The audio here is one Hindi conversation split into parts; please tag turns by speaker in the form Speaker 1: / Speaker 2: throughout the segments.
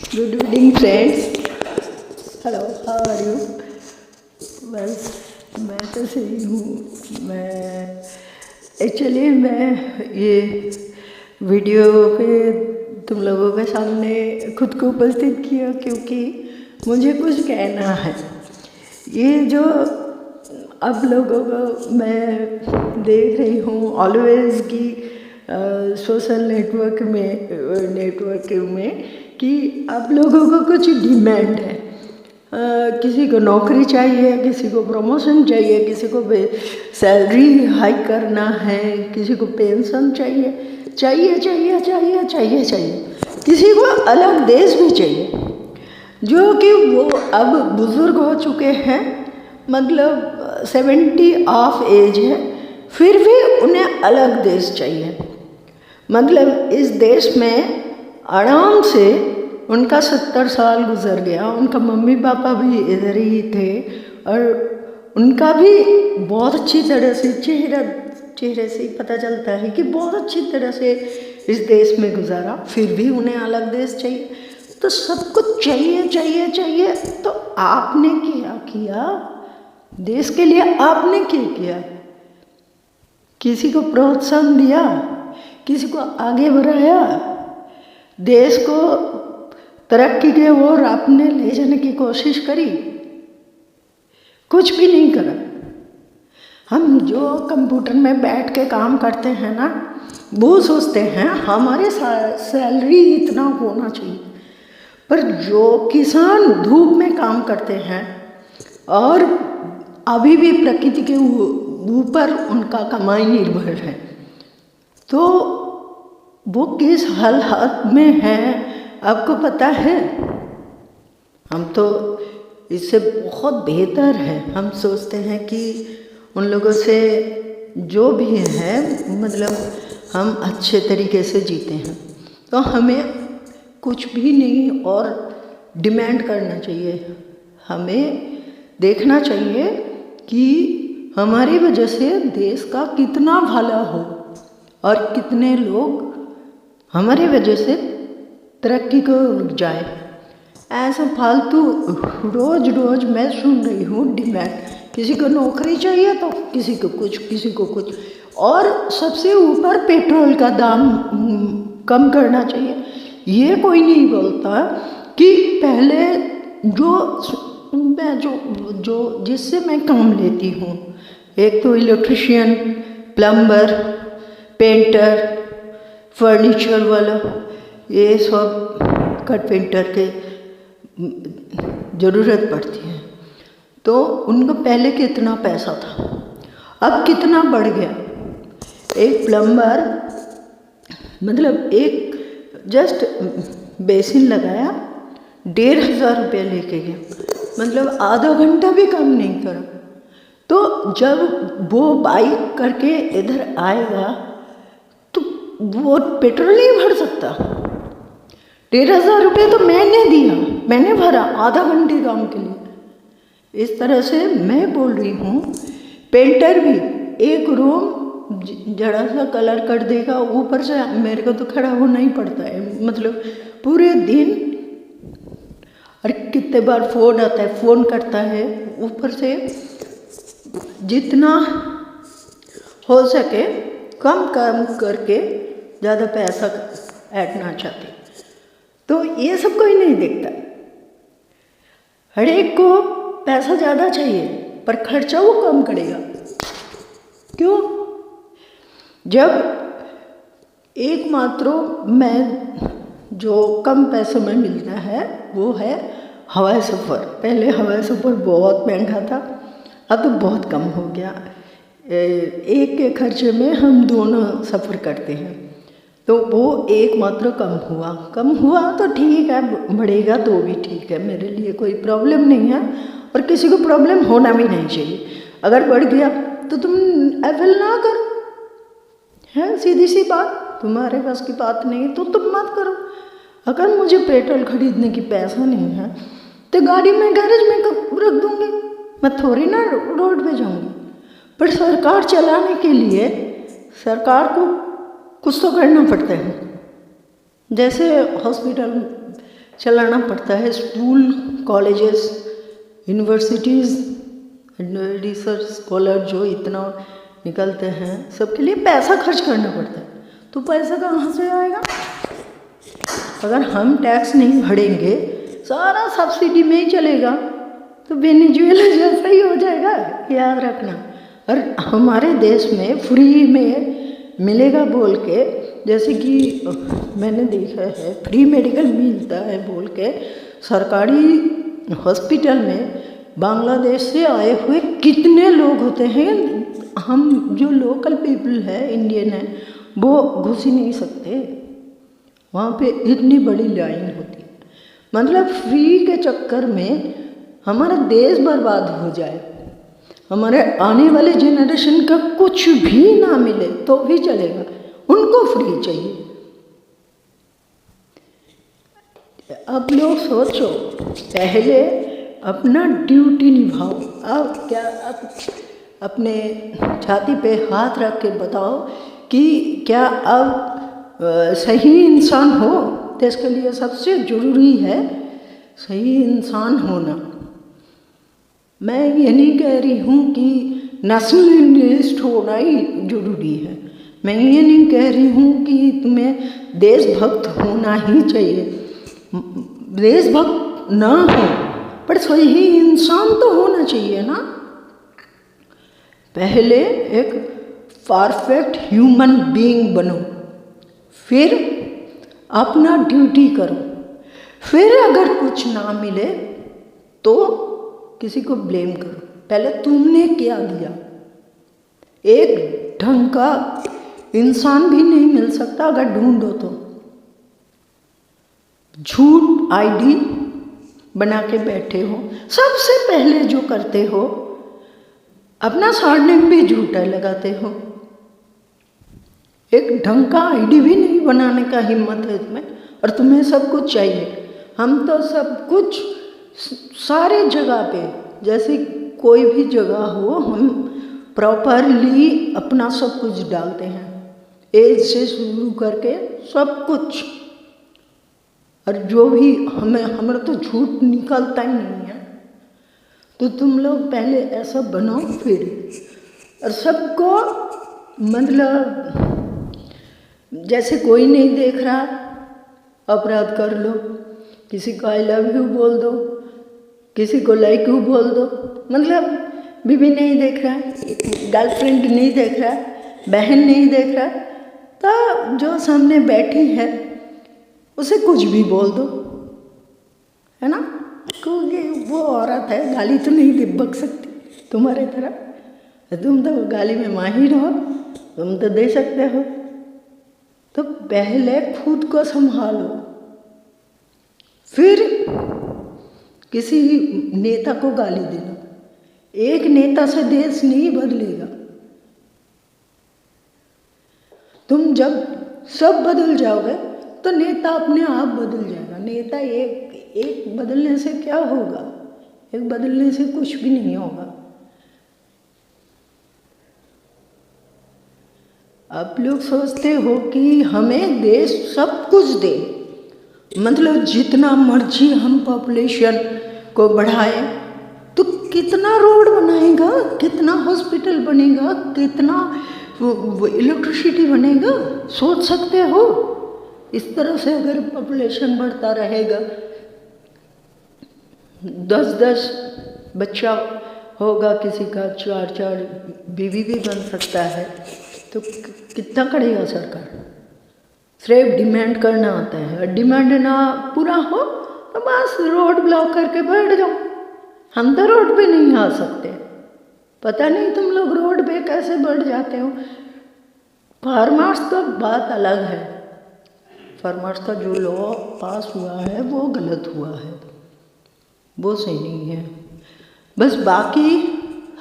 Speaker 1: Good evening friends. Hello, how are you? बस मैं तो सही हूँ। मैं ये वीडियो पे तुम लोगों के सामने खुद को उपस्थित किया क्योंकि मुझे कुछ कहना है। ये जो अब लोगों को मैं देख रही हूँ ऑलवेज की सोशल नेटवर्क में कि अब लोगों को कुछ डिमांड है। किसी को नौकरी चाहिए, किसी को प्रमोशन चाहिए, किसी को सैलरी हाइक करना है, किसी को पेंशन चाहिए, किसी को अलग देश भी चाहिए। जो कि वो अब बुज़ुर्ग हो चुके हैं, मतलब 70 ऑफ एज है, फिर भी उन्हें अलग देश चाहिए। मतलब इस देश में आराम से उनका 70 साल गुजर गया, उनका मम्मी पापा भी इधर ही थे और उनका भी बहुत अच्छी तरह से चेहरे से ही पता चलता है कि बहुत अच्छी तरह से इस देश में गुजारा, फिर भी उन्हें अलग देश चाहिए। तो सब कुछ चाहिए। तो आपने क्या किया देश के लिए? आपने क्या किया? किसी को प्रोत्साहन दिया? किसी को आगे बढ़ाया? देश को तरक्की की ओर आपने ले जाने की कोशिश करी? कुछ भी नहीं करा। हम जो कंप्यूटर में बैठ के काम करते हैं ना, वो सोचते हैं हमारे सैलरी इतना होना चाहिए, पर जो किसान धूप में काम करते हैं और अभी भी प्रकृति के ऊपर उनका कमाई निर्भर है, तो वो किस हालत में है आपको पता है? हम तो इससे बहुत बेहतर है। हम सोचते हैं कि उन लोगों से जो भी है, मतलब हम अच्छे तरीके से जीते हैं, तो हमें कुछ भी नहीं और डिमांड करना चाहिए। हमें देखना चाहिए कि हमारी वजह से देश का कितना भला हो और कितने लोग हमारे वजह से तरक्की को रुक जाए। ऐसा फालतू रोज मैं सुन रही हूँ डिमांड। किसी को नौकरी चाहिए तो किसी को कुछ, और सबसे ऊपर पेट्रोल का दाम कम करना चाहिए। ये कोई नहीं बोलता कि पहले जो जिससे मैं काम लेती हूँ, एक तो इलेक्ट्रिशियन, प्लम्बर, पेंटर, फर्नीचर वाला, ये सब कारपेंटर के ज़रूरत पड़ती है। तो उनको पहले कितना पैसा था, अब कितना बढ़ गया। एक प्लम्बर मतलब एक जस्ट बेसिन लगाया, 1500 रुपये लेके गया, मतलब आधा घंटा भी काम नहीं करा। तो जब वो बाइक करके इधर आएगा तो वो पेट्रोल नहीं भर सकता। 1500 रुपये तो मैंने भरा आधा घंटे काम के लिए। इस तरह से मैं बोल रही हूँ, पेंटर भी एक रूम जरा सा कलर कर देगा, ऊपर से मेरे को तो खड़ा होना ही पड़ता है, मतलब पूरे दिन। और कितने बार फ़ोन आता है, फ़ोन करता है, ऊपर से जितना हो सके कम करके ज़्यादा पैसा ऐडना चाहते। तो ये सब कोई नहीं देखता। हर एक को पैसा ज़्यादा चाहिए पर खर्चा वो कम करेगा। क्यों? जब एकमात्र मैं जो कम पैसों में मिलता है वो है हवाई सफ़र। पहले हवाई सफ़र बहुत महंगा था, अब तो बहुत कम हो गया। एक के खर्चे में हम दोनों सफ़र करते हैं, तो वो एकमात्र कम हुआ तो ठीक है, बढ़ेगा तो भी ठीक है, मेरे लिए कोई प्रॉब्लम नहीं है और किसी को प्रॉब्लम होना भी नहीं चाहिए। अगर बढ़ गया तो तुम एफएल ना करो, है सीधी सी बात। तुम्हारे पास की बात नहीं तो तुम मत करो। अगर मुझे पेट्रोल खरीदने की पैसा नहीं है तो गाड़ी में गैरेज में रख दूँगी, मैं थोड़ी ना रोड पे जाऊँगी। पर सरकार चलाने के लिए सरकार को कुछ तो करना पड़ता है। जैसे हॉस्पिटल चलाना पड़ता है। School, colleges, universities, research scholar जो इतना निकलते हैं, सबके लिए पैसा खर्च करना पड़ता है। तो पैसा कहाँ से आएगा? अगर हम टैक्स नहीं भरेंगे, सारा सब्सिडी में ही चलेगा, तो वेनेजुएला जैसा ही हो जाएगा, याद रखना। और हमारे देश में फ्री में मिलेगा बोल के, जैसे कि मैंने देखा है फ्री मेडिकल मिलता है बोल के, सरकारी हॉस्पिटल में बांग्लादेश से आए हुए कितने लोग होते हैं, हम जो लोकल पीपल है, इंडियन है, वो घुस ही नहीं सकते। वहाँ पे इतनी बड़ी लाइन होती है। मतलब फ्री के चक्कर में हमारा देश बर्बाद हो जाए, हमारे आने वाले जनरेशन का कुछ भी ना मिले तो भी चलेगा, उनको फ्री चाहिए। अब लोग सोचो, पहले अपना ड्यूटी निभाओ। अब क्या, अब अपने छाती पे हाथ रख के बताओ कि क्या अब सही इंसान हो? देश के लिए सबसे ज़रूरी है सही इंसान होना। मैं ये नहीं कह रही हूँ कि नेशनलिस्ट होना ही जरूरी है, मैं ये नहीं कह रही हूँ कि तुम्हें देशभक्त होना ही चाहिए। देशभक्त ना हो पर सही इंसान तो होना चाहिए ना। पहले एक परफेक्ट ह्यूमन बीइंग बनो, फिर अपना ड्यूटी करो, फिर अगर कुछ ना मिले तो किसी को ब्लेम करो। पहले तुमने क्या दिया? एक ढंग का इंसान भी नहीं मिल सकता अगर ढूंढो तो। झूठ आईडी बना के बैठे हो। सबसे पहले जो करते हो, अपना सरनेम भी झूठा लगाते हो। एक ढंग का आईडी भी नहीं बनाने का हिम्मत है तुम्हें, और तुम्हें सब कुछ चाहिए। हम तो सब कुछ सारे जगह पे, जैसे कोई भी जगह हो, हम प्रॉपरली अपना सब कुछ डालते हैं, एज से शुरू करके सब कुछ। और जो भी हमारा तो झूठ निकलता ही नहीं है। तो तुम लोग पहले ऐसा बनाओ, फिर और सबको, मतलब जैसे कोई नहीं देख रहा, अपराध कर लो, किसी को आई लव यू बोल दो, किसी को लाइक यू बोल दो। मतलब बीवी नहीं देख रहा, गर्लफ्रेंड नहीं देख रहा, बहन नहीं देख रहा, तो जो सामने बैठी है उसे कुछ भी बोल दो, है ना। क्योंकि वो औरत है, गाली तो नहीं बक सकती तुम्हारे तरह। तुम तो गाली में माहिर हो, तुम तो दे सकते हो। तो पहले खुद को संभालो, फिर किसी नेता को गाली देना। एक नेता से देश नहीं बदलेगा। तुम जब सब बदल जाओगे तो नेता अपने आप बदल जाएगा। नेता एक बदलने से क्या होगा? एक बदलने से कुछ भी नहीं होगा। आप लोग सोचते हो कि हमें देश सब कुछ दे, मतलब जितना मर्जी हम पॉपुलेशन को बढ़ाएं, तो कितना रोड बनाएगा, कितना हॉस्पिटल बनेगा, कितना इलेक्ट्रिसिटी बनेगा? सोच सकते हो? इस तरह से अगर पॉपुलेशन बढ़ता रहेगा, 10-10 बच्चा होगा किसी का, 4-4 बीवी भी बन सकता है, तो कितना करेगा सरकार? सिर्फ डिमांड करना आता है, डिमांड ना पूरा हो तो बस रोड ब्लॉक करके बैठ जाओ। हम तो रोड पे नहीं आ सकते, पता नहीं तुम लोग रोड पे कैसे बढ़ जाते हो। फार्मर्स का बात अलग है, फार्मर्स का जो लॉ पास हुआ है वो गलत हुआ है, वो सही नहीं है। बस बाकी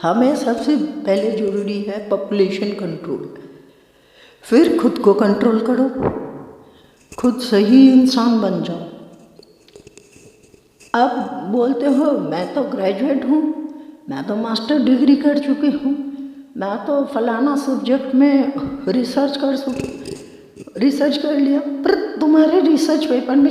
Speaker 1: हमें सबसे पहले ज़रूरी है पॉपुलेशन कंट्रोल, फिर खुद को कंट्रोल करो, खुद सही इंसान बन जाओ। अब बोलते हो मैं तो ग्रेजुएट हूँ, मैं तो मास्टर डिग्री कर चुकी हूँ, मैं तो फलाना सब्जेक्ट में रिसर्च कर लिया, पर तुम्हारे रिसर्च पेपर में